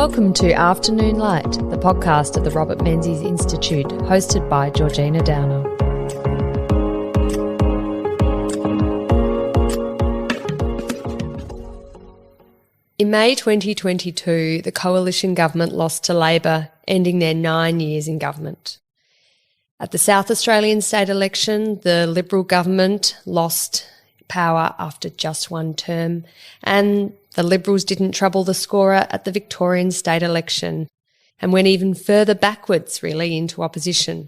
Welcome to Afternoon Light, the podcast of the Robert Menzies Institute, hosted by Georgina Downer. In May 2022, the coalition government lost to Labor, ending their 9 years in government. At the South Australian state election, the Liberal government lost power after just one term, and the Liberals didn't trouble the scorer at the Victorian state election and went even further backwards, really, into opposition.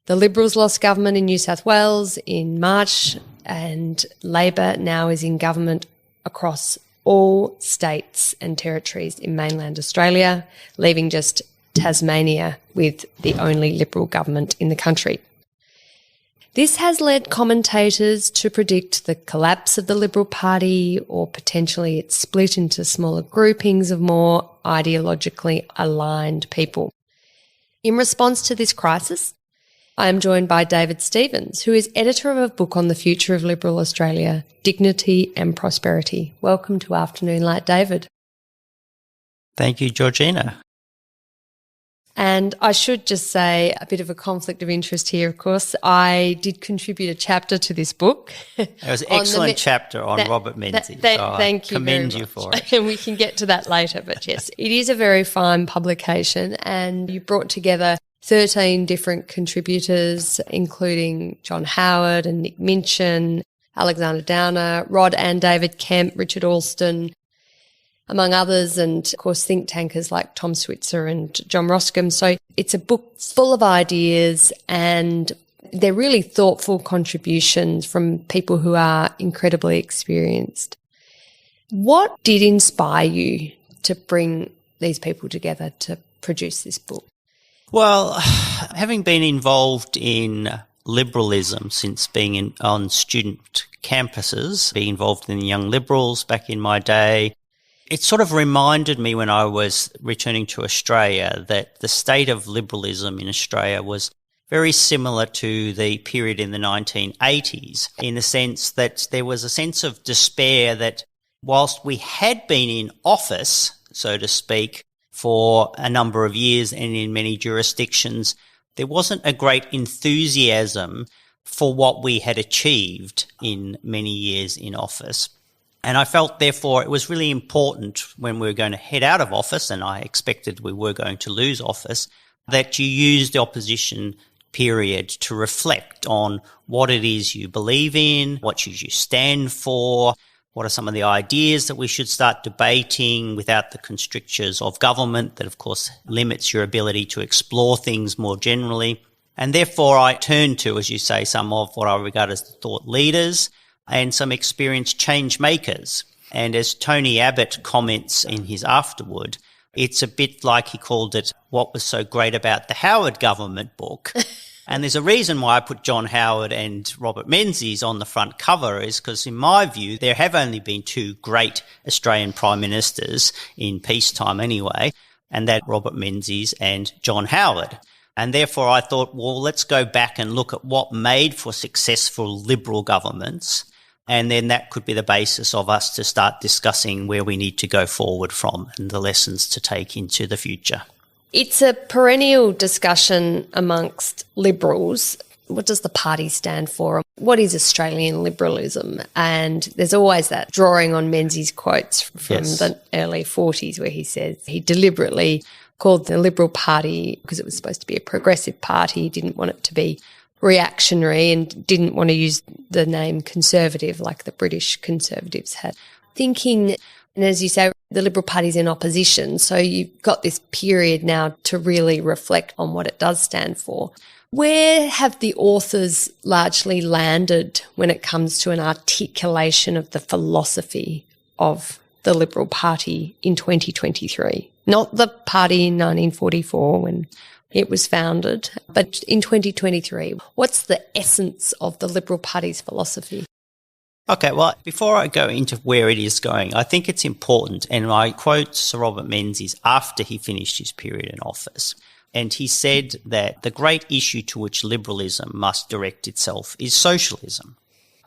The Liberals lost government in New South Wales in March, and Labor now is in government across all states and territories in mainland Australia, leaving just Tasmania with the only Liberal government in the country. This has led commentators to predict the collapse of the Liberal Party, or potentially its split into smaller groupings of more ideologically aligned people. In response to this crisis, I am joined by David Stevens, who is editor of a book on the future of liberal Australia, Dignity and Prosperity. Welcome to Afternoon Light, David. Thank you, Georgina. And I should just say, a bit of a conflict of interest here, of course. I did contribute a chapter to this book. It was an excellent chapter on Robert Menzies. Thank you. Commend you for it. And we can get to that later. But yes, it is a very fine publication, and you brought together 13 different contributors, including John Howard and Nick Minchin, Alexander Downer, Rod and David Kemp, Richard Alston, among others, and of course think tankers like Tom Switzer and John Roscombe. So it's a book full of ideas, and they're really thoughtful contributions from people who are incredibly experienced. What did inspire you to bring these people together to produce this book? Well, having been involved in liberalism since being on student campuses, being involved in the Young Liberals back in my day, it sort of reminded me when I was returning to Australia that the state of liberalism in Australia was very similar to the period in the 1980s, in the sense that there was a sense of despair that whilst we had been in office, so to speak, for a number of years and in many jurisdictions, there wasn't a great enthusiasm for what we had achieved in many years in office. And I felt, therefore, it was really important when we were going to head out of office, and I expected we were going to lose office, that you use the opposition period to reflect on what it is you believe in, what should you stand for, what are some of the ideas that we should start debating without the constrictures of government that, of course, limits your ability to explore things more generally. And therefore, I turned to, as you say, some of what I regard as thought leaders and some experienced change makers. And as Tony Abbott comments in his afterword, it's a bit like he called it what was so great about the Howard government book. And there's a reason why I put John Howard and Robert Menzies on the front cover, is because in my view, there have only been two great Australian prime ministers in peacetime anyway, and that Robert Menzies and John Howard. And therefore I thought, well, let's go back and look at what made for successful Liberal governments. And then that could be the basis of us to start discussing where we need to go forward from and the lessons to take into the future. It's a perennial discussion amongst Liberals. What does the party stand for? What is Australian liberalism? And there's always that drawing on Menzies' quotes from the early 40s where he says he deliberately called the Liberal Party, because it was supposed to be a progressive party, he didn't want it to be reactionary and didn't want to use the name conservative like the British Conservatives had. Thinking, and as you say, the Liberal Party's in opposition, so you've got this period now to really reflect on what it does stand for. Where have the authors largely landed when it comes to an articulation of the philosophy of the Liberal Party in 2023? Not the party in 1944 when it was founded, but in 2023, what's the essence of the Liberal Party's philosophy? Okay, well, before I go into where it is going, I think it's important, and I quote Sir Robert Menzies after he finished his period in office, and he said that the great issue to which liberalism must direct itself is socialism.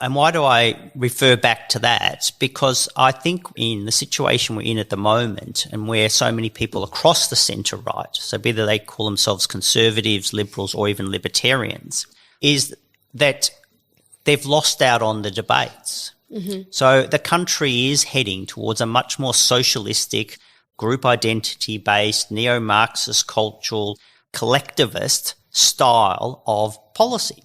And why do I refer back to that? Because I think in the situation we're in at the moment, and where so many people across the centre-right, so whether they call themselves conservatives, liberals, or even libertarians, is that they've lost out on the debates. Mm-hmm. So the country is heading towards a much more socialistic, group identity-based, neo-Marxist, cultural, collectivist style of policy.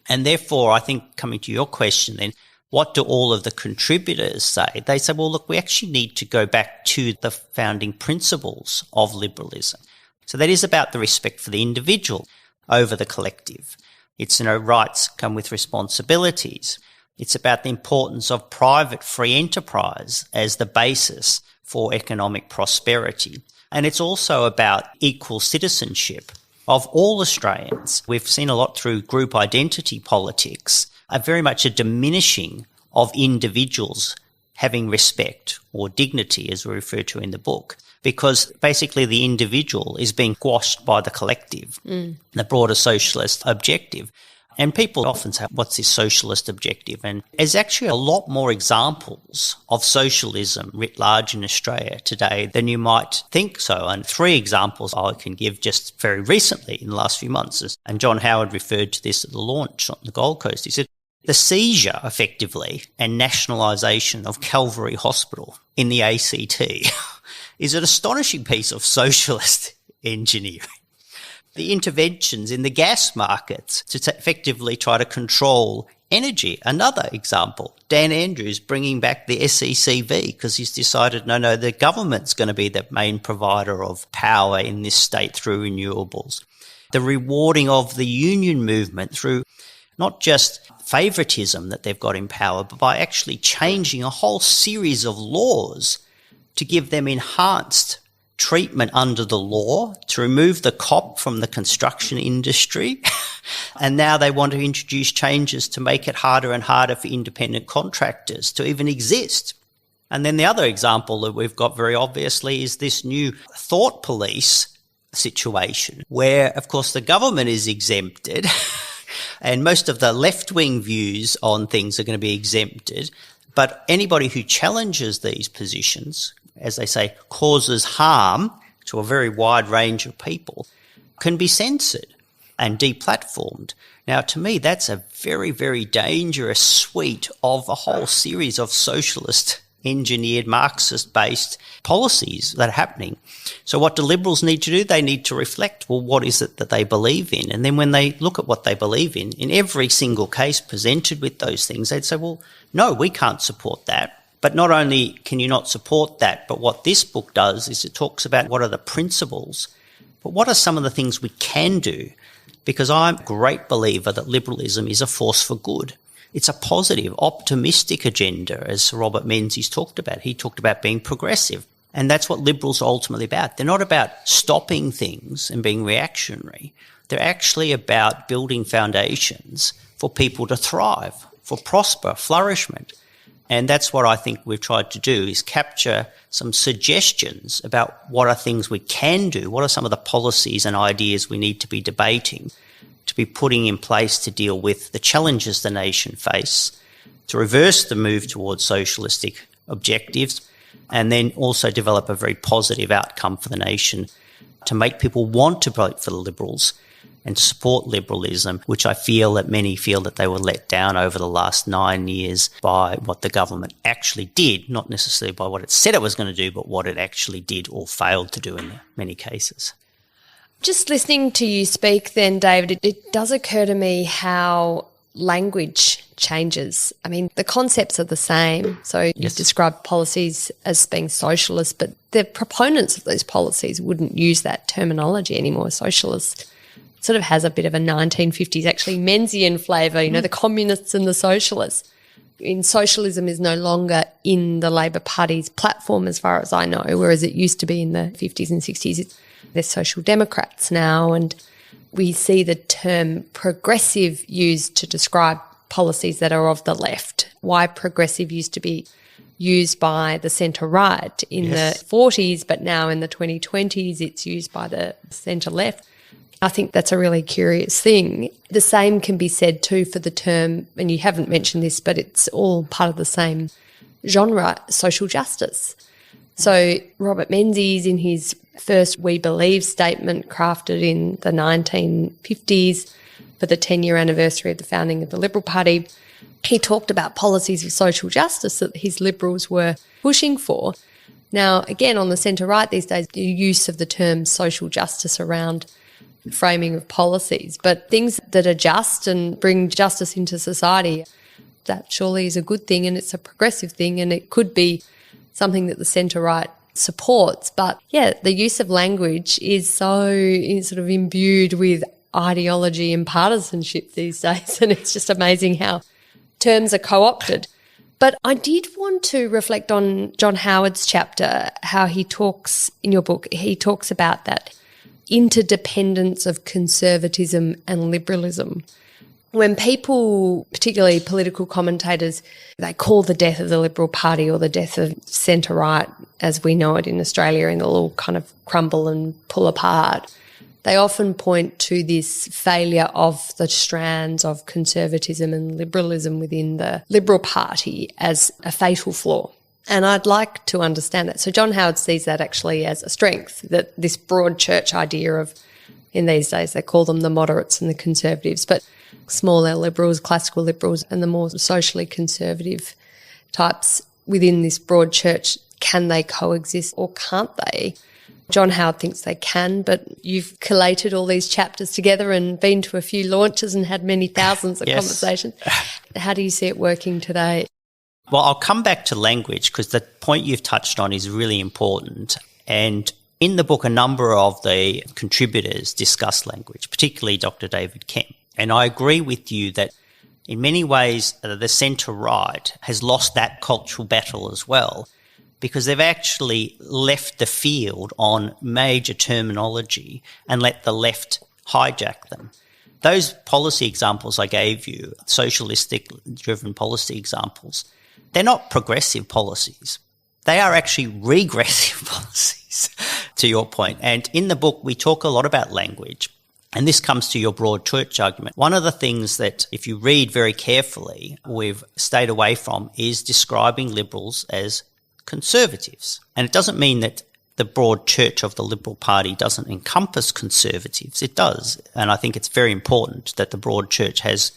And therefore, I think, coming to your question then, what do all of the contributors say? They say, well, look, we actually need to go back to the founding principles of liberalism. So that is about the respect for the individual over the collective. It's, rights come with responsibilities. It's about the importance of private free enterprise as the basis for economic prosperity. And it's also about equal citizenship of all Australians. We've seen a lot through group identity politics, very much a diminishing of individuals having respect or dignity, as we refer to in the book, because basically the individual is being squashed by the collective, the broader socialist objective. And people often say, what's this socialist objective? And there's actually a lot more examples of socialism writ large in Australia today than you might think so. And 3 examples I can give just very recently in the last few months. And John Howard referred to this at the launch on the Gold Coast. He said, the seizure, effectively, and nationalisation of Calvary Hospital in the ACT is an astonishing piece of socialist engineering. The interventions in the gas markets to effectively try to control energy. Another example, Dan Andrews bringing back the SECV because he's decided, no, the government's going to be the main provider of power in this state through renewables. The rewarding of the union movement through not just favouritism that they've got in power, but by actually changing a whole series of laws to give them enhanced treatment under the law, to remove the cop from the construction industry. And now they want to introduce changes to make it harder and harder for independent contractors to even exist. And then the other example that we've got very obviously is this new thought police situation where, of course, the government is exempted and most of the left-wing views on things are going to be exempted. But anybody who challenges these positions, as they say, causes harm to a very wide range of people, can be censored and deplatformed. Now, to me, that's a very, very dangerous suite of a whole series of socialist engineered Marxist-based policies that are happening. So what do Liberals need to do? They need to reflect, well, what is it that they believe in? And then when they look at what they believe in every single case presented with those things, they'd say, well, no, we can't support that. But not only can you not support that, but what this book does is it talks about what are the principles, but what are some of the things we can do? Because I'm a great believer that liberalism is a force for good. It's a positive, optimistic agenda, as Sir Robert Menzies talked about. He talked about being progressive. And that's what liberals are ultimately about. They're not about stopping things and being reactionary. They're actually about building foundations for people to thrive, for prosper, flourishment. And that's what I think we've tried to do, is capture some suggestions about what are things we can do, what are some of the policies and ideas we need to be debating, to be putting in place to deal with the challenges the nation face, to reverse the move towards socialistic objectives, and then also develop a very positive outcome for the nation to make people want to vote for the Liberals and support liberalism, which I feel that many feel that they were let down over the last 9 years by what the government actually did, not necessarily by what it said it was going to do, but what it actually did or failed to do in many cases. Just listening to you speak then, David, it does occur to me how language changes. I mean, the concepts are the same. So you've described policies as being socialist, but the proponents of those policies wouldn't use that terminology anymore. Socialist sort of has a bit of a 1950s, actually Menzian flavour, the communists and the socialists. Socialism is no longer in the Labor Party's platform as far as I know, whereas it used to be in the 50s and 60s. They're social democrats now, and we see the term progressive used to describe policies that are of the left. Why progressive used to be used by the centre-right in the 40s, but now in the 2020s it's used by the centre-left. I think that's a really curious thing. The same can be said too for the term, and you haven't mentioned this, but it's all part of the same genre, social justice. So Robert Menzies, in his first We Believe statement crafted in the 1950s for the 10-year anniversary of the founding of the Liberal Party, he talked about policies of social justice that his Liberals were pushing for. Now, again, on the centre-right these days, the use of the term social justice around the framing of policies, but things that are just and bring justice into society, that surely is a good thing, and it's a progressive thing, and it could be something that the centre-right supports. But yeah, the use of language is so sort of imbued with ideology and partisanship these days, and it's just amazing how terms are co-opted. But I did want to reflect on John Howard's chapter, how he talks, in your book, he talks about that interdependence of conservatism and liberalism. When people, particularly political commentators, they call the death of the Liberal Party or the death of centre-right as we know it in Australia, and it'll all kind of crumble and pull apart, they often point to this failure of the strands of conservatism and liberalism within the Liberal Party as a fatal flaw. And I'd like to understand that. So John Howard sees that actually as a strength, that this broad church idea of, in these days they call them the moderates and the conservatives, but small L liberals, classical liberals, and the more socially conservative types within this broad church, can they coexist or can't they? John Howard thinks they can, but you've collated all these chapters together and been to a few launches and had many thousands of conversations. How do you see it working today? Well, I'll come back to language because the point you've touched on is really important. And in the book, a number of the contributors discuss language, particularly Dr. David Kemp. And I agree with you that in many ways the centre-right has lost that cultural battle as well, because they've actually left the field on major terminology and let the left hijack them. Those policy examples I gave you, socialistic-driven policy examples, they're not progressive policies. They are actually regressive policies, to your point. And in the book, we talk a lot about language. And this comes to your broad church argument. One of the things that, if you read very carefully, we've stayed away from is describing Liberals as conservatives. And it doesn't mean that the broad church of the Liberal Party doesn't encompass conservatives. It does. And I think it's very important that the broad church has,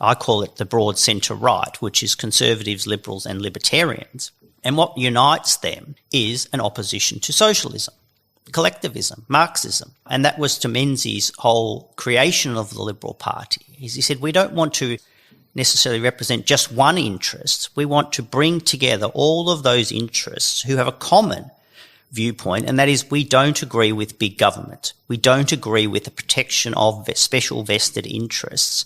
I call it the broad centre-right, which is conservatives, liberals and libertarians. And what unites them is an opposition to socialism, collectivism, Marxism. And that was to Menzies' whole creation of the Liberal Party. He said, we don't want to necessarily represent just one interest. We want to bring together all of those interests who have a common viewpoint, and that is we don't agree with big government. We don't agree with the protection of special vested interests.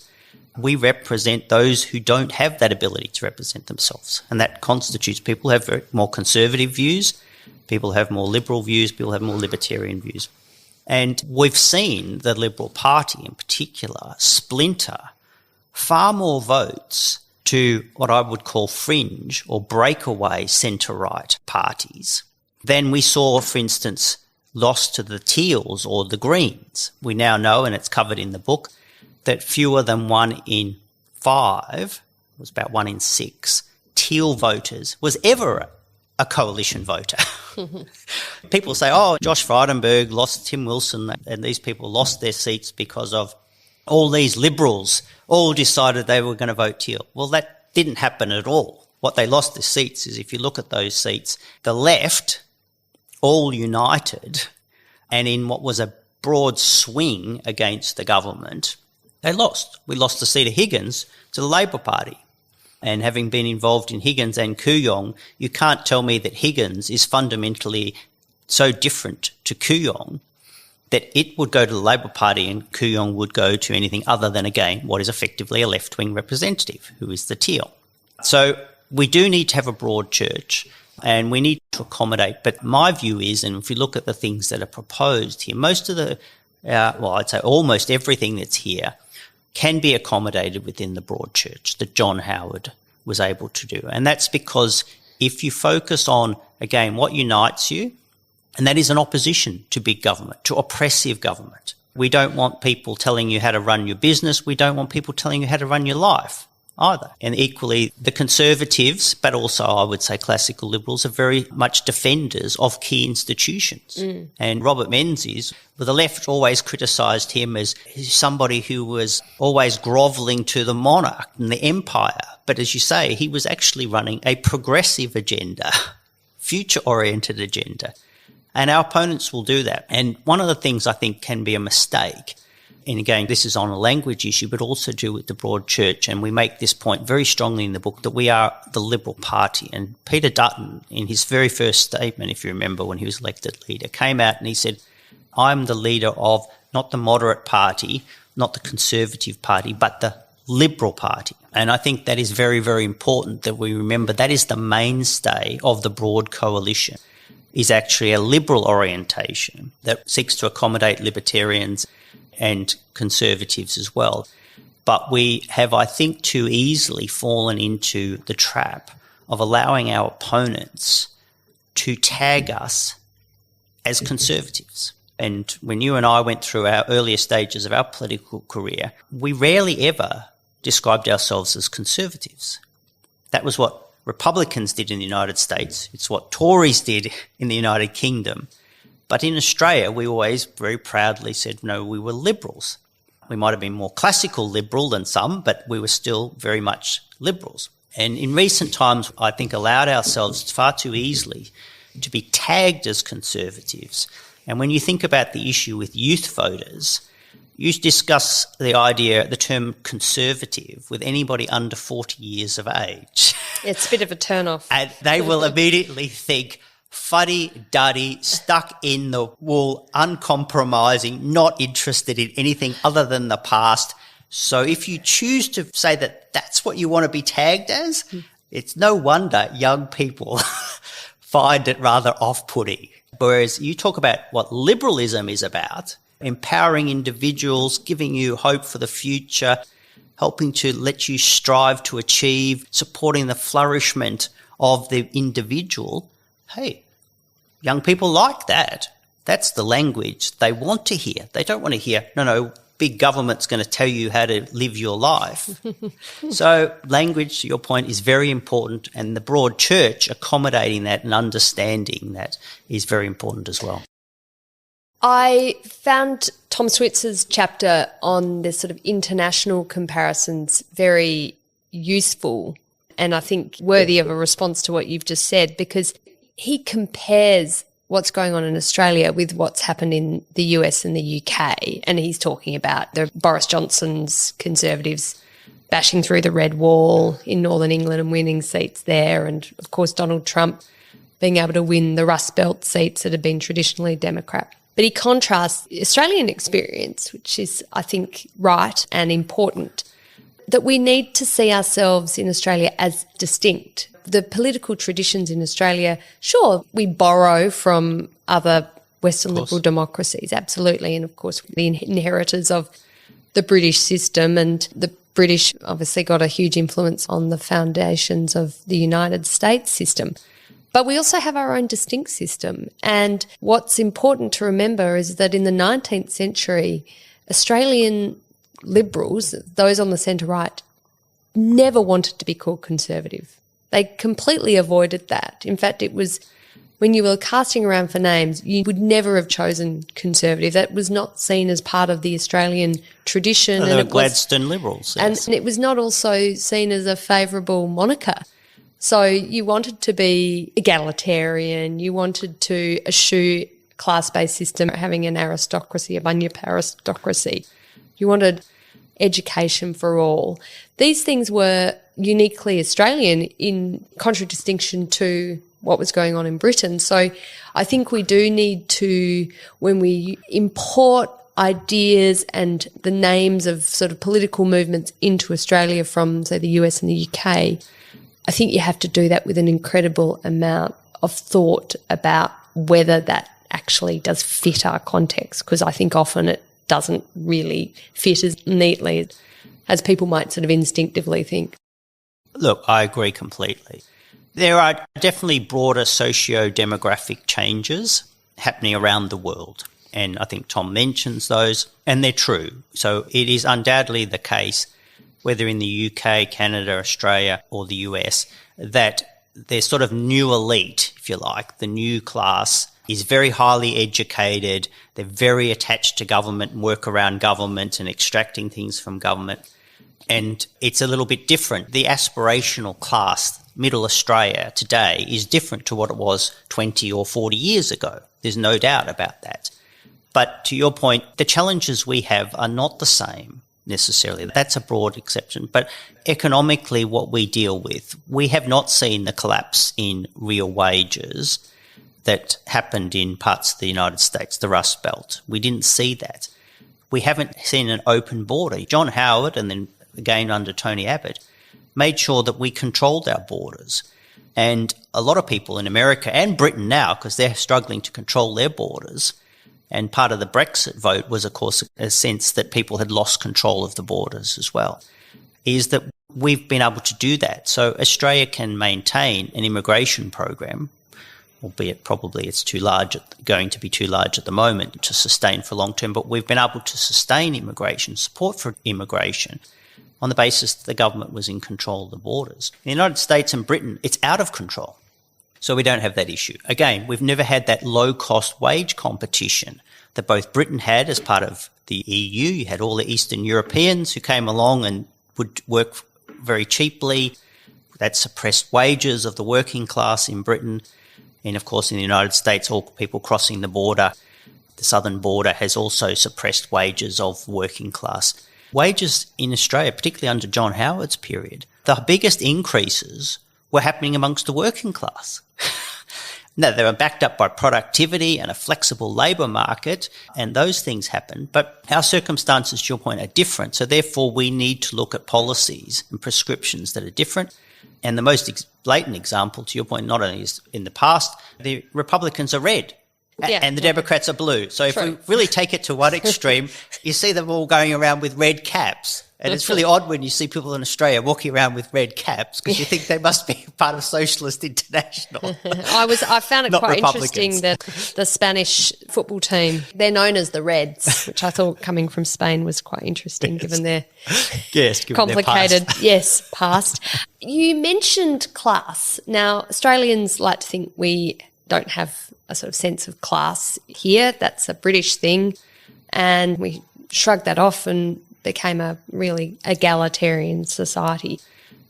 We represent those who don't have that ability to represent themselves, and that constitutes people who have more conservative views, people who have more liberal views, people who have more libertarian views. And we've seen the Liberal Party in particular splinter far more votes to what I would call fringe or breakaway centre-right parties than we saw, for instance, lost to the Teals or the Greens. We now know, and it's covered in the book, that fewer than 1 in 5, it was about 1 in 6, Teal voters was ever a coalition voter. People say, oh, Josh Frydenberg lost Tim Wilson and these people lost their seats because of all these Liberals all decided they were going to vote Teal. Well, that didn't happen at all. What they lost the seats is, if you look at those seats, the left all united, and in what was a broad swing against the government, they lost. We lost the seat of Higgins to the Labor Party. And having been involved in Higgins and Kooyong, you can't tell me that Higgins is fundamentally so different to Kooyong that it would go to the Labor Party and Kooyong would go to anything other than, again, what is effectively a left-wing representative, who is the Teal. So we do need to have a broad church and we need to accommodate. But my view is, and if you look at the things that are proposed here, most of the, I'd say almost everything that's here can be accommodated within the broad church that John Howard was able to do. And that's because if you focus on, again, what unites you, and that is an opposition to big government, to oppressive government. We don't want people telling you how to run your business. We don't want people telling you how to run your life either. And equally, the Conservatives, but also I would say classical Liberals, are very much defenders of key institutions. And Robert Menzies, the left always criticised him as somebody who was always grovelling to the monarch and the empire. But as you say, he was actually running a progressive agenda, future-oriented agenda. And our opponents will do that. And one of the things I think can be a mistake, and again, this is on a language issue, but also do with the broad church. And we make this point very strongly in the book that we are the Liberal Party. And Peter Dutton, in his very first statement, if you remember, when he was elected leader, came out and he said, I'm the leader of not the moderate party, not the Conservative Party, but the Liberal Party. And I think that is very, very important that we remember that is the mainstay of the broad coalition, is actually a liberal orientation that seeks to accommodate libertarians and conservatives as well. But we have, I think, too easily fallen into the trap of allowing our opponents to tag us as conservatives. And when you and I went through our earlier stages of our political career, we rarely ever described ourselves as conservatives. That was what Republicans did in the United States. It's what Tories did in the United Kingdom. But in Australia, we always very proudly said, no, we were Liberals. We might have been more classical Liberal than some, but we were still very much Liberals. And in recent times, I think allowed ourselves far too easily to be tagged as conservatives. And when you think about the issue with youth voters, you discuss the idea, the term conservative, with anybody under 40 years of age. It's a bit of a turn-off. And they will immediately think, fuddy-duddy, stuck in the wool, uncompromising, not interested in anything other than the past. So if you choose to say that that's what you want to be tagged as, it's no wonder young people find it rather off-putting. Whereas you talk about what liberalism is about, empowering individuals, giving you hope for the future, helping to let you strive to achieve, supporting the flourishment of the individual. Hey, young people like that. That's the language they want to hear. They don't want to hear, no, big government's going to tell you how to live your life. So language, to your point, is very important, and the broad church accommodating that and understanding that is very important as well. I found Tom Switzer's chapter on the sort of international comparisons very useful and I think worthy of a response to what you've just said, because he compares what's going on in Australia with what's happened in the US and the UK. And he's talking about the Boris Johnson's Conservatives bashing through the red wall in Northern England and winning seats there. And, of course, Donald Trump being able to win the Rust Belt seats that have been traditionally Democrat. But he contrasts the Australian experience, which is, I think, right and important, that we need to see ourselves in Australia as distinct. The political traditions in Australia, sure, we borrow from other Western liberal democracies, absolutely. And, of course, the inheritors of the British system, and the British obviously got a huge influence on the foundations of the United States system. But we also have our own distinct system. And what's important to remember is that in the 19th century, Australian Liberals, those on the centre-right, never wanted to be called conservative. They completely avoided that. In fact, it was when you were casting around for names, you would never have chosen conservative. That was not seen as part of the Australian tradition. They were Gladstone Liberals. Yes. And it was not also seen as a favourable moniker. So you wanted to be egalitarian, you wanted to eschew class-based system, having an aristocracy, a bunyip aristocracy. You wanted education for all. These things were uniquely Australian in contradistinction to what was going on in Britain. So I think we do need to, when we import ideas and the names of sort of political movements into Australia from, say, the US and the UK, I think you have to do that with an incredible amount of thought about whether that actually does fit our context, because I think often it doesn't really fit as neatly as people might sort of instinctively think. Look, I agree completely. There are definitely broader socio-demographic changes happening around the world. and I think Tom mentions those, and they're true. So it is undoubtedly the case, whether in the UK, Canada, Australia, or the US, that there's sort of new elite, if you like, the new class is very highly educated. They're very attached to government and work around government and extracting things from government. And it's a little bit different. The aspirational class, middle Australia today, is different to what it was 20 or 40 years ago. There's no doubt about that. But to your point, the challenges we have are not the same necessarily. That's a broad exception. But economically, what we deal with, we have not seen the collapse in real wages that happened in parts of the United States, the Rust Belt. We didn't see that. We haven't seen an open border. John Howard, and then again under Tony Abbott, made sure that we controlled our borders. And a lot of people in America and Britain now, because they're struggling to control their borders, and part of the Brexit vote was, of course, a sense that people had lost control of the borders as well, is that we've been able to do that. So Australia can maintain an immigration program, albeit probably it's going to be too large at the moment to sustain for long term, but we've been able to sustain immigration, support for immigration, on the basis that the government was in control of the borders. In the United States and Britain, it's out of control. So we don't have that issue. Again, we've never had that low-cost wage competition that both Britain had as part of the EU. You had all the Eastern Europeans who came along and would work very cheaply. That suppressed wages of the working class in Britain. And, of course, in the United States, all people crossing the border, the southern border, has also suppressed wages of working class. Wages in Australia, particularly under John Howard's period, the biggest increases were happening amongst the working class. Now, they were backed up by productivity and a flexible labour market, and those things happened. But our circumstances, to your point, are different. So therefore, we need to look at policies and prescriptions that are different. And the most blatant example, to your point, not only is in the past, the Republicans are red. Yeah, and the Democrats are blue. So if we really take it to one extreme, you see them all going around with red caps. And it's really odd when you see people in Australia walking around with red caps because you think they must be part of Socialist International. I found it quite interesting that the Spanish football team, they're known as the Reds, which I thought coming from Spain was quite interesting given their complicated past. You mentioned class. Now, Australians like to think we don't have a sort of sense of class here. That's a British thing. And we shrugged that off and became a really egalitarian society.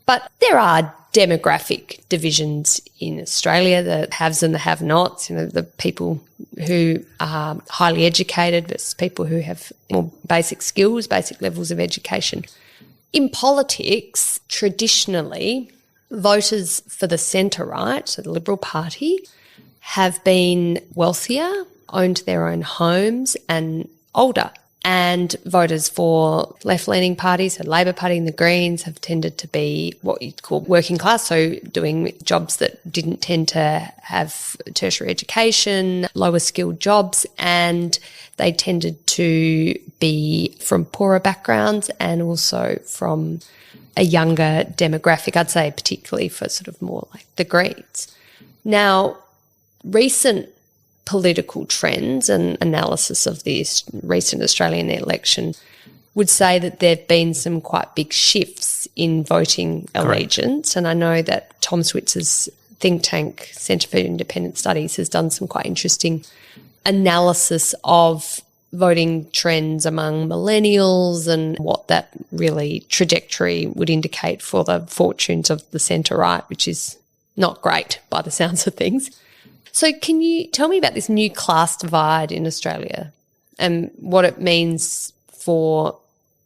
But there are demographic divisions in Australia, the haves and the have-nots, the people who are highly educated versus people who have more basic skills, basic levels of education. In politics, traditionally, voters for the centre-right, so the Liberal Party, have been wealthier, owned their own homes and older. And voters for left-leaning parties, so Labor Party and the Greens, have tended to be what you'd call working class, so doing jobs that didn't tend to have tertiary education, lower skilled jobs, and they tended to be from poorer backgrounds and also from a younger demographic, I'd say particularly for sort of more like the Greens. Now, recent political trends and analysis of the recent Australian election would say that there have been some quite big shifts in voting allegiance. And I know that Tom Switzer's think tank, Centre for Independent Studies, has done some quite interesting analysis of voting trends among millennials and what that really trajectory would indicate for the fortunes of the centre-right, which is not great by the sounds of things. So can you tell me about this new class divide in Australia and what it means for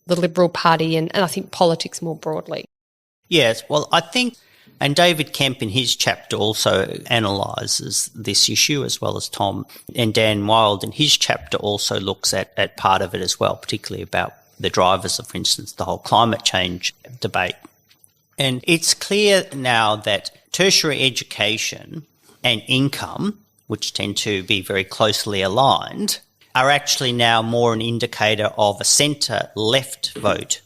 the Liberal Party and I think politics more broadly? Yes, well, I think, and David Kemp in his chapter also analyses this issue as well as Tom, and Dan Wilde in his chapter also looks at part of it as well, particularly about the drivers of, for instance, the whole climate change debate. And it's clear now that tertiary education and income, which tend to be very closely aligned, are actually now more an indicator of a centre-left vote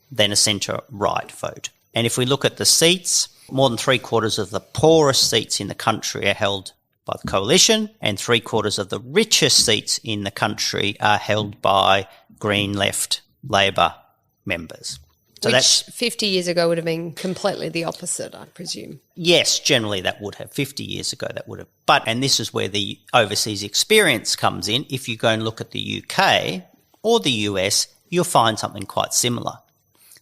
than a centre-right vote. And if we look at the seats, more than 3/4 of the poorest seats in the country are held by the coalition, and 3/4 of the richest seats in the country are held by Green Left Labor members. So which 50 years ago would have been completely the opposite, I presume. Yes, generally that would have. 50 years ago that would have. But, and this is where the overseas experience comes in, if you go and look at the UK or the US, you'll find something quite similar.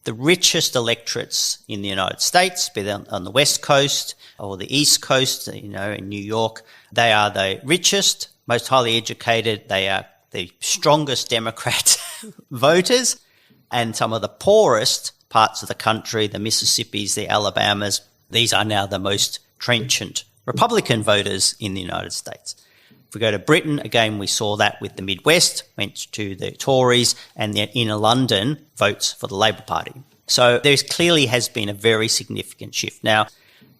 The richest electorates in the United States, be they on the West Coast or the East Coast, in New York, they are the richest, most highly educated, they are the strongest Democrat voters, and some of the poorest parts of the country, the Mississippis, the Alabamas, these are now the most trenchant Republican voters in the United States. If we go to Britain, again, we saw that with the Midwest, went to the Tories, and the inner London votes for the Labor Party. So there clearly has been a very significant shift. Now,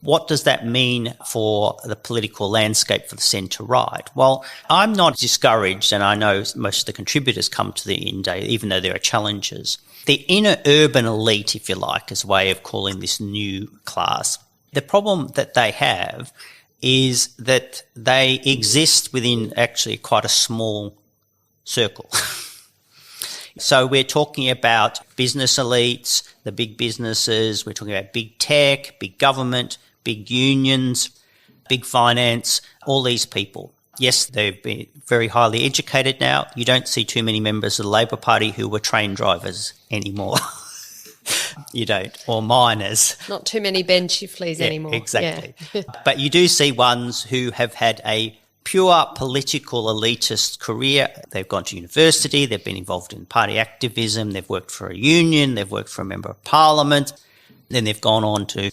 what does that mean for the political landscape for the centre-right? Well, I'm not discouraged, and I know most of the contributors come to the in-day, even though there are challenges. The inner urban elite, if you like, is a way of calling this new class. The problem that they have is that they exist within actually quite a small circle. So we're talking about business elites, the big businesses, we're talking about big tech, big government, big unions, big finance, all these people. Yes, they've been very highly educated now. You don't see too many members of the Labor Party who were train drivers anymore. You don't, or miners. Not too many Ben Chifleys anymore. Exactly. Yeah. But you do see ones who have had a pure political elitist career. They've gone to university, they've been involved in party activism, they've worked for a union, they've worked for a member of parliament, then they've gone on to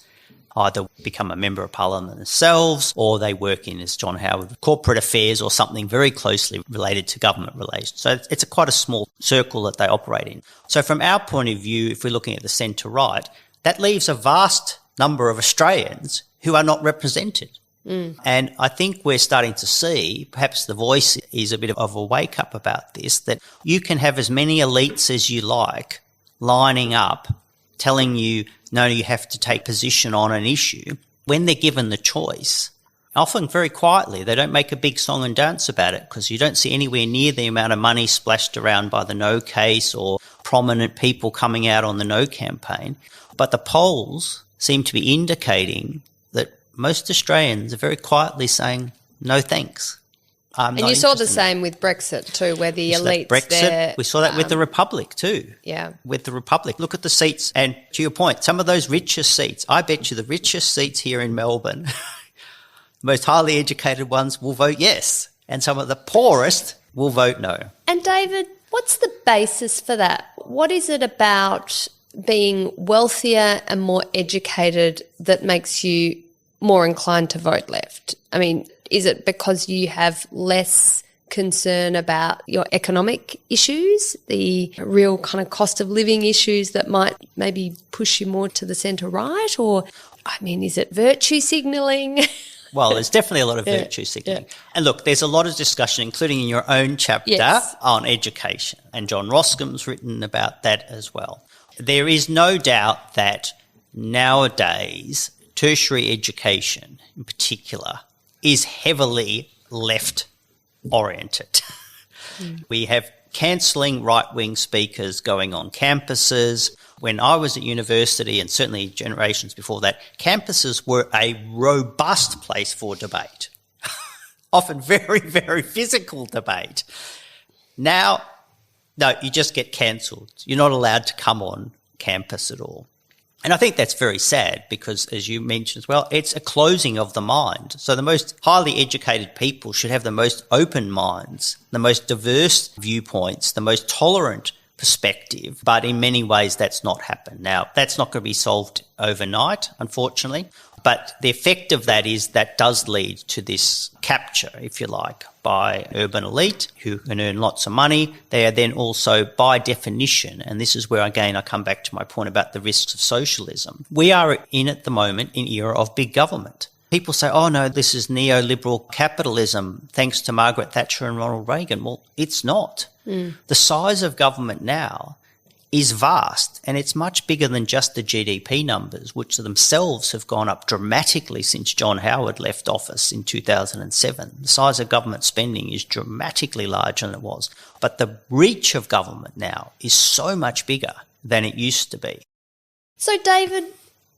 either become a member of parliament themselves, or they work in, as John Howard, corporate affairs or something very closely related to government relations. So it's quite a small circle that they operate in. So from our point of view, if we're looking at the centre-right, that leaves a vast number of Australians who are not represented. And I think we're starting to see, perhaps the Voice is a bit of a wake-up about this, that you can have as many elites as you like lining up, telling you, no, you have to take position on an issue. When they're given the choice, often very quietly, they don't make a big song and dance about it because you don't see anywhere near the amount of money splashed around by the No case or prominent people coming out on the No campaign. But the polls seem to be indicating that most Australians are very quietly saying, no thanks. And you saw the same with Brexit too, where the elites Brexit, there... we saw that with the Republic too. Yeah. With the Republic. Look at the seats. And to your point, some of those richest seats, I bet you the richest seats here in Melbourne, the most highly educated ones will vote yes. And some of the poorest will vote no. And David, what's the basis for that? What is it about being wealthier and more educated that makes you more inclined to vote left? I mean, is it because you have less concern about your economic issues, the real kind of cost of living issues that might maybe push you more to the centre-right? Or, I mean, is it virtue signalling? Well, there's definitely a lot of virtue signalling. Yeah. And look, there's a lot of discussion, including in your own chapter, on education. And John Roscombe's written about that as well. There is no doubt that nowadays tertiary education in particular is heavily left-oriented. We have cancelling right-wing speakers going on campuses. When I was at university, and certainly generations before that, campuses were a robust place for debate, often very, very physical debate. Now, no, you just get cancelled. You're not allowed to come on campus at all. And I think that's very sad because, as you mentioned as well, it's a closing of the mind. So the most highly educated people should have the most open minds, the most diverse viewpoints, the most tolerant perspective. But in many ways, that's not happened. Now, that's not going to be solved overnight, unfortunately. But the effect of that is that does lead to this capture, if you like, by urban elite who can earn lots of money. They are then also, by definition, and this is where, again, I come back to my point about the risks of socialism. We are in, at the moment, an era of big government. People say, oh, no, this is neoliberal capitalism thanks to Margaret Thatcher and Ronald Reagan. Well, it's not. The size of government now is vast, and it's much bigger than just the GDP numbers, which themselves have gone up dramatically since John Howard left office in 2007. The size of government spending is dramatically larger than it was. But the reach of government now is so much bigger than it used to be. So, David,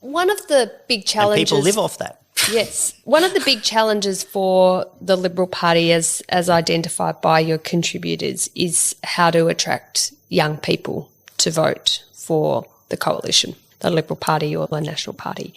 one of the big challenges... And people live off that. Yes. One of the big challenges for the Liberal Party, as identified by your contributors, is how to attract young people to vote for the coalition, the Liberal Party or the National Party.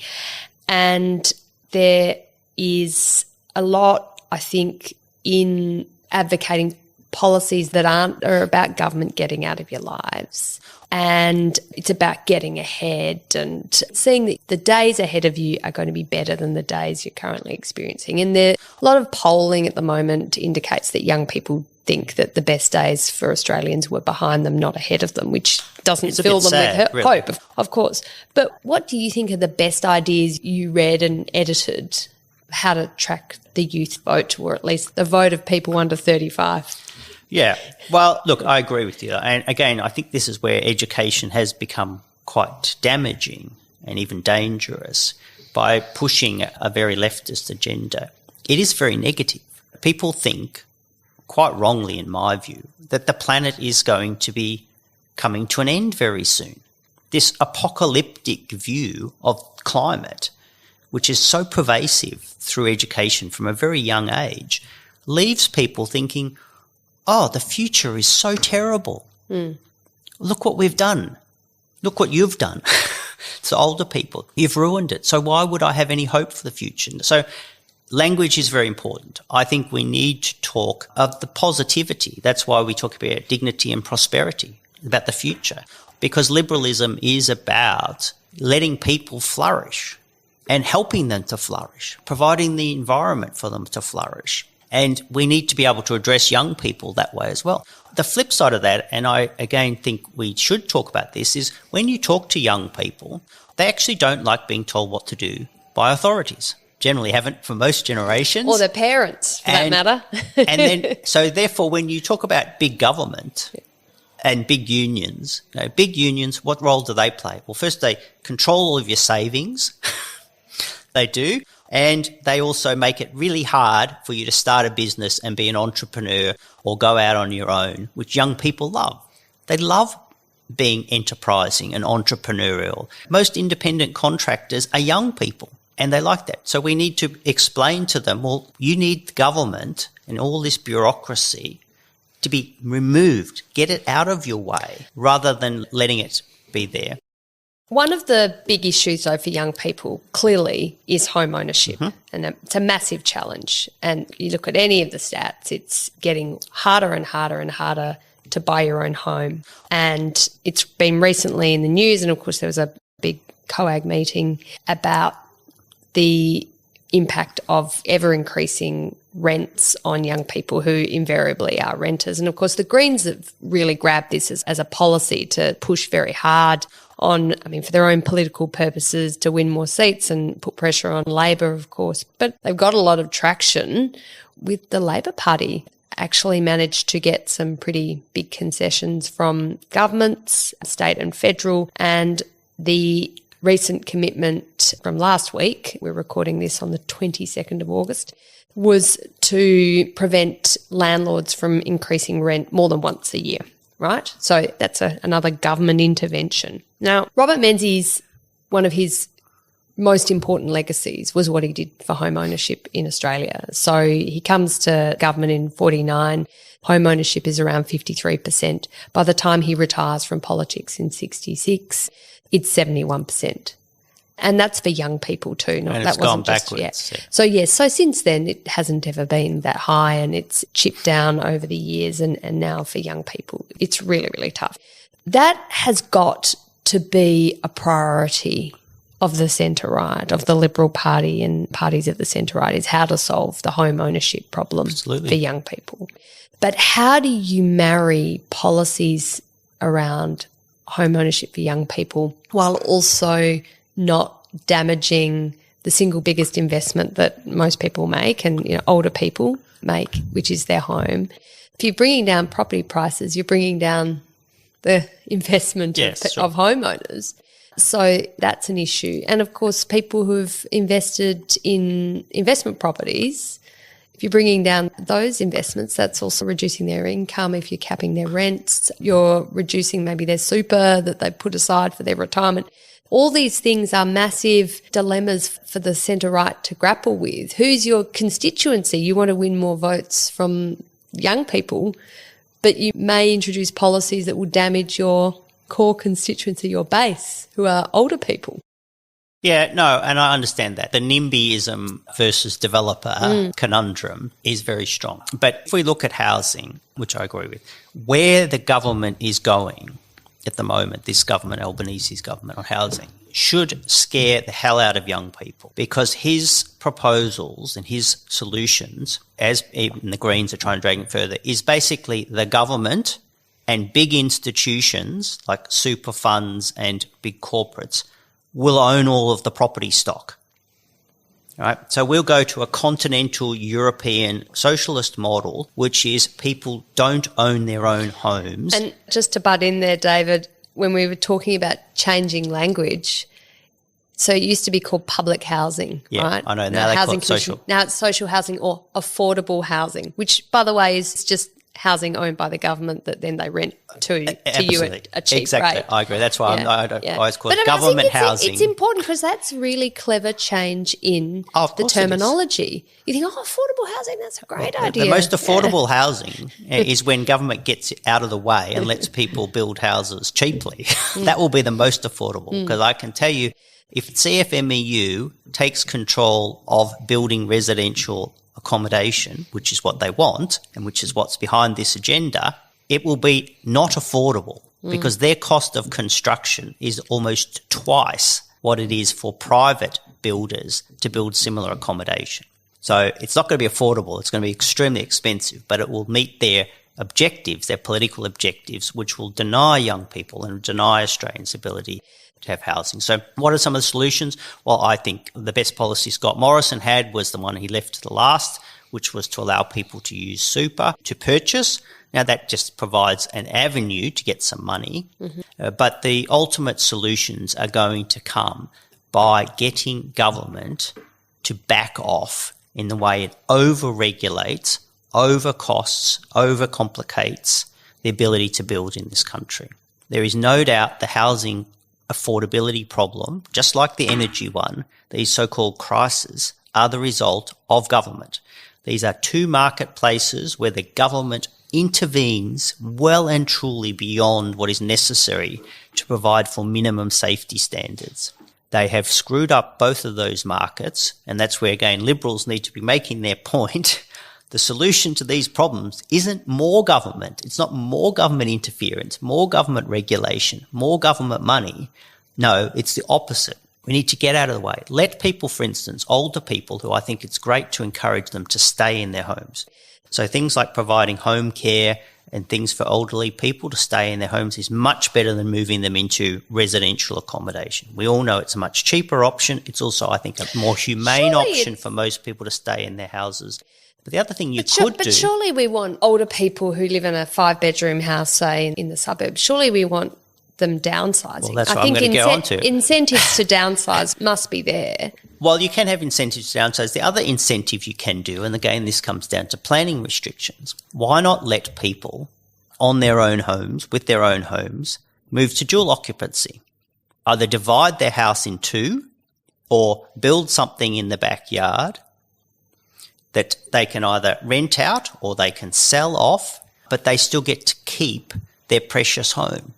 And there is a lot, I think, in advocating policies that are about government getting out of your lives. And it's about getting ahead and seeing that the days ahead of you are going to be better than the days you're currently experiencing. And a lot of polling at the moment indicates that young people think that the best days for Australians were behind them, not ahead of them, which doesn't fill them with hope, of course. But what do you think are the best ideas you read and edited how to track the youth vote, or at least the vote of people under 35? Yeah. Well, look, I agree with you. And again, I think this is where education has become quite damaging and even dangerous by pushing a very leftist agenda. It is very negative. People think, quite wrongly in my view, that the planet is going to be coming to an end very soon. This apocalyptic view of climate, which is so pervasive through education from a very young age, leaves people thinking, oh, the future is so terrible. Look what we've done. Look what you've done. To older people, you've ruined it. So why would I have any hope for the future? So language is very important. I think we need to talk of the positivity. That's why we talk about dignity and prosperity, about the future, because liberalism is about letting people flourish and helping them to flourish, providing the environment for them to flourish. And we need to be able to address young people that way as well. The flip side of that, and I again think we should talk about this, is when you talk to young people, they actually don't like being told what to do by authorities. Generally haven't for most generations. Or their parents, for that matter. And then, so therefore, when you talk about big government and big unions, what role do they play? Well, first they control all of your savings. They do. And they also make it really hard for you to start a business and be an entrepreneur or go out on your own, which young people love. They love being enterprising and entrepreneurial. Most independent contractors are young people, and they like that. So we need to explain to them, well, you need government and all this bureaucracy to be removed. Get it out of your way rather than letting it be there. One of the big issues, though, for young people clearly is home ownership, and it's a massive challenge. And you look at any of the stats, it's getting harder and harder and harder to buy your own home. And it's been recently in the news, and of course there was a big COAG meeting about the impact of ever-increasing rents on young people who invariably are renters. And of course the Greens have really grabbed this as a policy to push very hard on, for their own political purposes, to win more seats and put pressure on Labor, of course. But they've got a lot of traction with the Labor Party. Actually managed to get some pretty big concessions from governments, state and federal, and the recent commitment from last week, we're recording this on the 22nd of August, was to prevent landlords from increasing rent more than once a year. Right? So that's another government intervention. Now, Robert Menzies, one of his most important legacies was what he did for home ownership in Australia. So he comes to government in 49. Home ownership is around 53%. By the time he retires from politics in 66, it's 71%. And that's for young people too. And it's gone backwards. Yeah. So since then it hasn't ever been that high, and it's chipped down over the years, and now for young people it's really, really tough. That has got to be a priority of the centre-right, of the Liberal Party and parties of the centre-right, is how to solve the home ownership problem for young people. But how do you marry policies around home ownership for young people while also not damaging the single biggest investment that most people make and older people make, which is their home? If you're bringing down property prices, you're bringing down the investment of homeowners. So that's an issue. And, of course, people who've invested in investment properties, if you're bringing down those investments, that's also reducing their income. If you're capping their rents, you're reducing maybe their super that they put aside for their retirement. All these things are massive dilemmas for the centre-right to grapple with. Who's your constituency? You want to win more votes from young people, but you may introduce policies that will damage your core constituency, your base, who are older people. Yeah, no, and I understand that. The NIMBYism versus developer conundrum is very strong. But if we look at housing, which I agree with, where the government is going at the moment, this government, Albanese's government on housing, should scare the hell out of young people, because his proposals and his solutions, as even the Greens are trying to drag it further, is basically the government and big institutions like super funds and big corporates will own all of the property stock. All right? So we'll go to a continental European socialist model, which is people don't own their own homes. And just to butt in there, David, when we were talking about changing language, so it used to be called public housing, right? I know. Now they call it social. Now it's social housing or affordable housing, which, by the way, is just housing owned by the government that then they rent to you at a cheap rate. I agree. That's why I always call it government housing. It's important because that's really clever change in the terminology. You think, affordable housing, that's a great idea. The most affordable housing is when government gets out of the way and lets people build houses cheaply. That will be the most affordable, because I can tell you, if CFMEU takes control of building residential accommodation, which is what they want and which is what's behind this agenda, it will be not affordable because their cost of construction is almost twice what it is for private builders to build similar accommodation. So it's not going to be affordable. It's going to be extremely expensive, but it will meet their objectives, their political objectives, which will deny young people and deny Australians' ability to have housing. So what are some of the solutions? Well, I think the best policy Scott Morrison had was the one he left to the last, which was to allow people to use super to purchase. Now, that just provides an avenue to get some money, but the ultimate solutions are going to come by getting government to back off in the way it over-regulates, over-costs, over-complicates the ability to build in this country. There is no doubt the housing affordability problem, just like the energy one, these so-called crises, are the result of government. These are two marketplaces where the government intervenes well and truly beyond what is necessary to provide for minimum safety standards. They have screwed up both of those markets, and that's where, again, Liberals need to be making their point. The solution to these problems isn't more government. It's not more government interference, more government regulation, more government money. No, it's the opposite. We need to get out of the way. Let people, for instance, older people, who I think it's great to encourage them to stay in their homes. So things like providing home care and things for elderly people to stay in their homes is much better than moving them into residential accommodation. We all know it's a much cheaper option. It's also, I think, a more humane option for most people to stay in their houses. But the other thing you could do... But surely we want older people who live in a 5-bedroom house, say, in the suburbs, surely we want them downsizing. Well, that's what I'm going to get on to. Incentives to downsize must be there. Well, you can have incentives to downsize. The other incentive you can do, and again, this comes down to planning restrictions. Why not let people on their own homes, with their own homes, move to dual occupancy? Either divide their house in two or build something in the backyard that they can either rent out or they can sell off, but they still get to keep their precious home.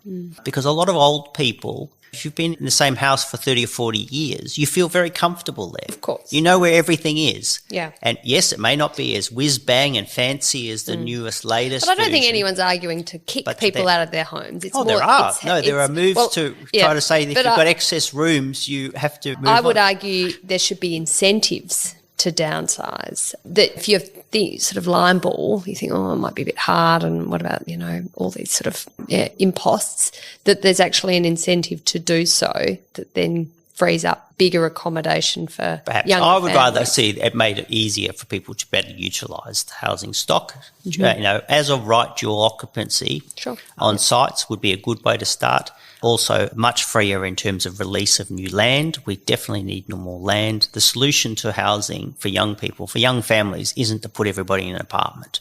Because a lot of old people, if you've been in the same house for 30 or 40 years, you feel very comfortable there. Of course. You know where everything is. Yeah. And yes, it may not be as whiz-bang and fancy as the newest, latest But I don't think version, anyone's arguing to kick people out of their homes. It's there are. There are moves to try to say that if you've got excess rooms, you have to move on. I would argue there should be incentives to downsize. That if you're the sort of line ball, you think, it might be a bit hard, and what about, all these sort of imposts, that there's actually an incentive to do so that then frees up bigger accommodation for Perhaps younger I would rather families. see it made it easier for people to better utilise the housing stock. As a right dual occupancy on sites would be a good way to start. Also, much freer in terms of release of new land. We definitely need no more land. The solution to housing for young people, for young families, isn't to put everybody in an apartment.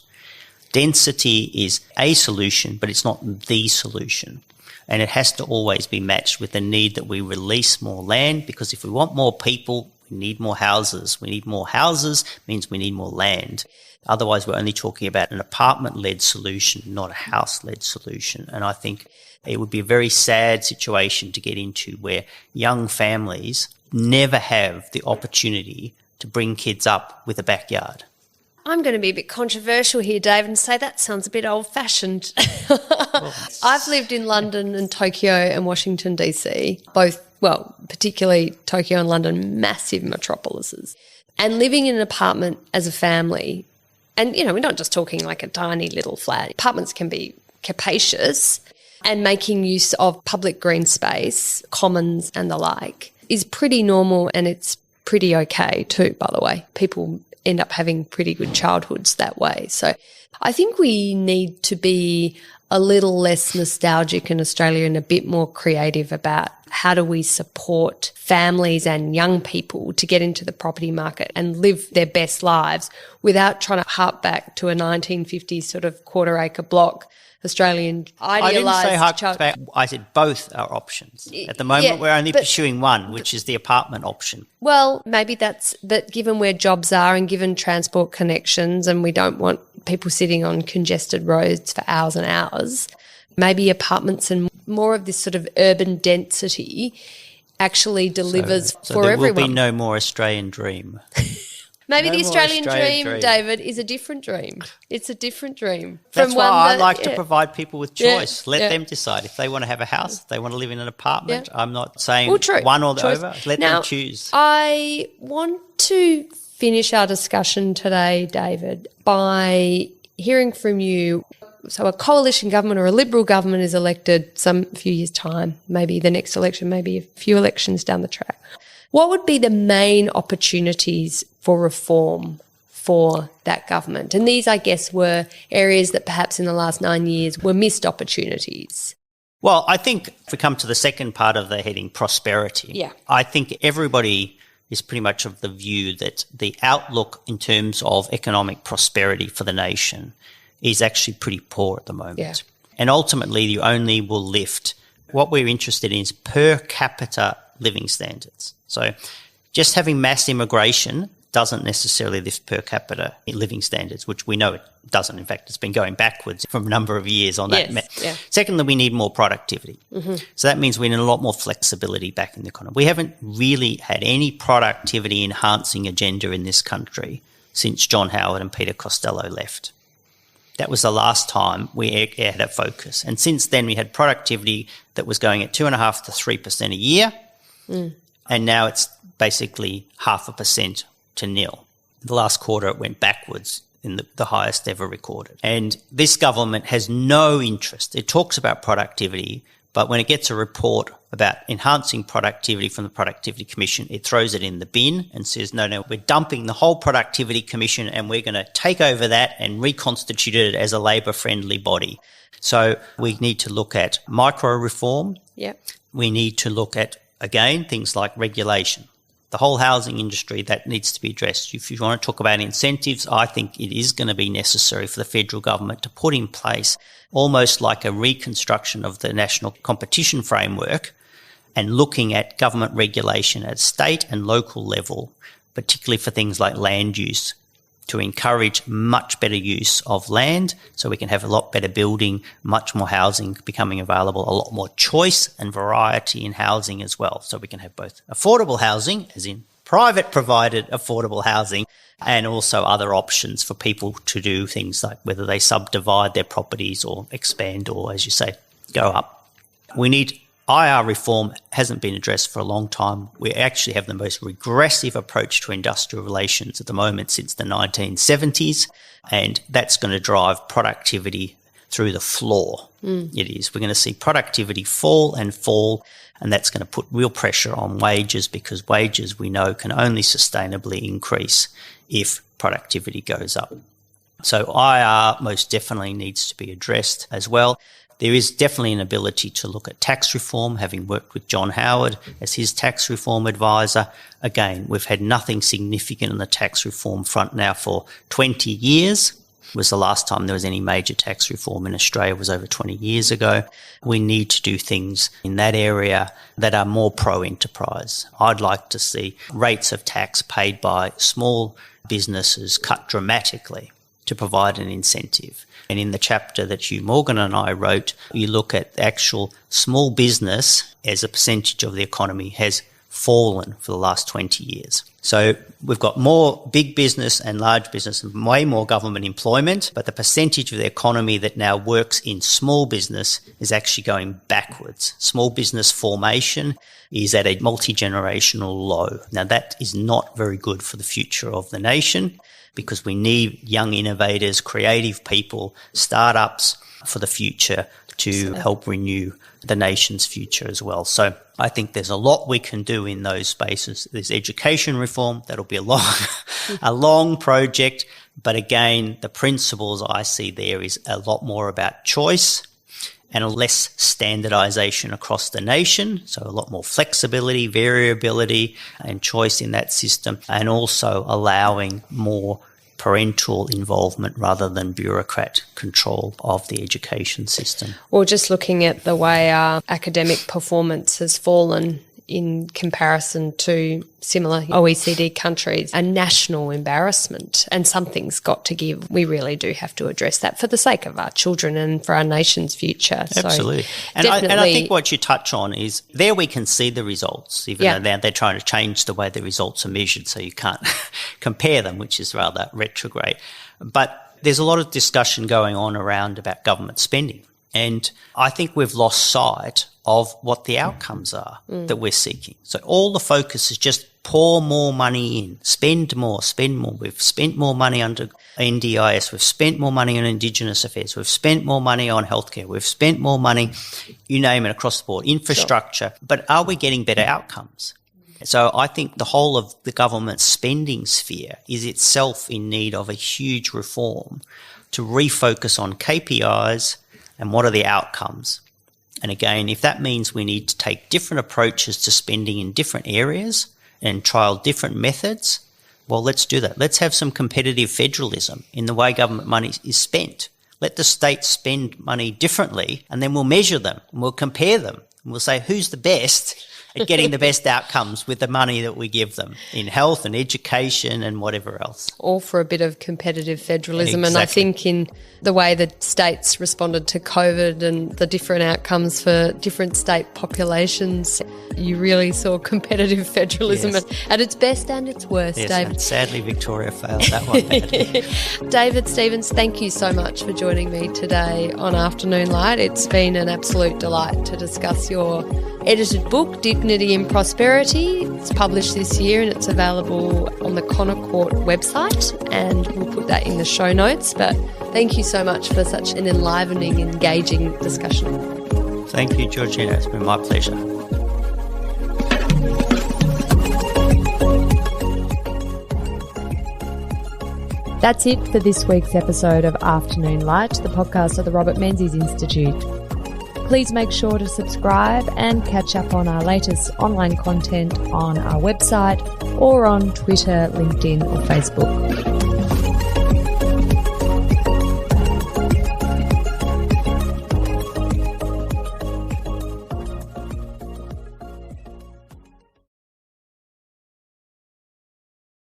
Density is a solution, but it's not the solution. And it has to always be matched with the need that we release more land, because if we want more people, we need more houses. We need more houses means we need more land. Otherwise, we're only talking about an apartment-led solution, not a house-led solution. And I think it would be a very sad situation to get into where young families never have the opportunity to bring kids up with a backyard. I'm going to be a bit controversial here, David, and say that sounds a bit old-fashioned. I've lived in London and Tokyo and Washington, D.C., particularly Tokyo and London, massive metropolises. And living in an apartment as a family, and, we're not just talking like a tiny little flat. Apartments can be capacious, and making use of public green space, commons and the like, is pretty normal, and it's pretty okay too, by the way. People end up having pretty good childhoods that way. So I think we need to be a little less nostalgic in Australia and a bit more creative about how do we support families and young people to get into the property market and live their best lives without trying to harp back to a 1950s sort of quarter-acre block Australian idealised. I didn't say hark back. I said both are options. At the moment, we're only pursuing one, which is the apartment option. Well, maybe but given where jobs are and given transport connections, and we don't want people sitting on congested roads for hours and hours, maybe apartments and more of this sort of urban density actually delivers for there everyone. Will be no more Australian dream. Maybe the Australian dream, David, is a different dream. It's a different dream. That's why I like to provide people with choice. Let them decide if they want to have a house, if they want to live in an apartment. I'm not saying one or the other. Let them choose. I want to finish our discussion today, David, by hearing from you. So a coalition government or a Liberal government is elected a few years' time, maybe the next election, maybe a few elections down the track. What would be the main opportunities for reform for that government? And these, I guess, were areas that perhaps in the last 9 years were missed opportunities. Well, I think if we come to the second part of the heading, prosperity, I think everybody is pretty much of the view that the outlook in terms of economic prosperity for the nation is actually pretty poor at the moment. Yeah. And ultimately, you only will lift. What we're interested in is per capita living standards. So just having mass immigration doesn't necessarily lift per capita living standards, which we know it doesn't. In fact, it's been going backwards from a number of years on that. Secondly, we need more productivity. So that means we need a lot more flexibility back in the economy. We haven't really had any productivity enhancing agenda in this country since John Howard and Peter Costello left. That was the last time we had a focus. And since then, we had productivity that was going at 2.5% to 3% a year. And now it's basically 0.5% to nil. The last quarter, it went backwards in the highest ever recorded. And this government has no interest. It talks about productivity, but when it gets a report about enhancing productivity from the Productivity Commission, it throws it in the bin and says, no, we're dumping the whole Productivity Commission and we're going to take over that and reconstitute it as a Labor-friendly body. So we need to look at micro-reform. We need to look at, again, things like regulation. The whole housing industry, that needs to be addressed. If you want to talk about incentives, I think it is going to be necessary for the federal government to put in place almost like a reconstruction of the national competition framework and looking at government regulation at state and local level, particularly for things like land use, to encourage much better use of land so we can have a lot better building, much more housing becoming available, a lot more choice and variety in housing as well. So we can have both affordable housing, as in private provided affordable housing, and also other options for people to do things like whether they subdivide their properties or expand or, as you say, go up. We need IR reform hasn't been addressed for a long time. We actually have the most regressive approach to industrial relations at the moment since the 1970s, and that's going to drive productivity through the floor. It is. We're going to see productivity fall, and that's going to put real pressure on wages, because wages, we know, can only sustainably increase if productivity goes up. So IR most definitely needs to be addressed as well. There is definitely an ability to look at tax reform, having worked with John Howard as his tax reform advisor. Again, we've had nothing significant on the tax reform front now for 20 years. It was the last time there was any major tax reform in Australia was over 20 years ago. We need to do things in that area that are more pro-enterprise. I'd like to see rates of tax paid by small businesses cut dramatically to provide an incentive. And in the chapter that Hugh Morgan and I wrote, you look at actual small business as a percentage of the economy has fallen for the last 20 years. So we've got more big business and large business and way more government employment, but the percentage of the economy that now works in small business is actually going backwards. Small business formation is at a multi-generational low. Now that is not very good for the future of the nation, because we need young innovators, creative people, startups for the future to help renew the nation's future as well. So I think there's a lot we can do in those spaces. There's education reform. That'll be a long project. But again, the principles I see there is a lot more about choice and a less standardization across the nation. So a lot more flexibility, variability and choice in that system, and also allowing more parental involvement rather than bureaucrat control of the education system. Or just looking at the way our academic performance has fallen in comparison to similar OECD countries, a national embarrassment, and something's got to give. We really do have to address that for the sake of our children and for our nation's future. Absolutely. So and I think what you touch on is there we can see the results, even though they're trying to change the way the results are measured, so you can't compare them, which is rather retrograde. But there's a lot of discussion going on around about government spending. And I think we've lost sight of what the outcomes are that we're seeking. So all the focus is just pour more money in, spend more. We've spent more money under NDIS. We've spent more money on Indigenous affairs. We've spent more money on healthcare. We've spent more money, you name it, across the board, infrastructure. Sure. But are we getting better outcomes? So I think the whole of the government spending sphere is itself in need of a huge reform to refocus on KPIs and what are the outcomes. And again, if that means we need to take different approaches to spending in different areas and trial different methods, well, let's do that. Let's have some competitive federalism in the way government money is spent. Let the states spend money differently, and then we'll measure them and we'll compare them. And we'll say who's the best at getting the best outcomes with the money that we give them in health and education and whatever else. All for a bit of competitive federalism. Exactly. And I think in the way that states responded to COVID and the different outcomes for different state populations, you really saw competitive federalism at its best and its worst, yes, David. And sadly, Victoria failed that one badly. David Stevens, thank you so much for joining me today on Afternoon Light. It's been an absolute delight to discuss your edited book, Dignity in Prosperity. It's published this year and it's available on the Connor Court website, and we'll put that in the show notes. But thank you so much for such an enlivening, engaging discussion. Thank you, Georgina. It's been my pleasure. That's it for this week's episode of Afternoon Light, the podcast of the Robert Menzies Institute. Please make sure to subscribe and catch up on our latest online content on our website or on Twitter, LinkedIn or Facebook.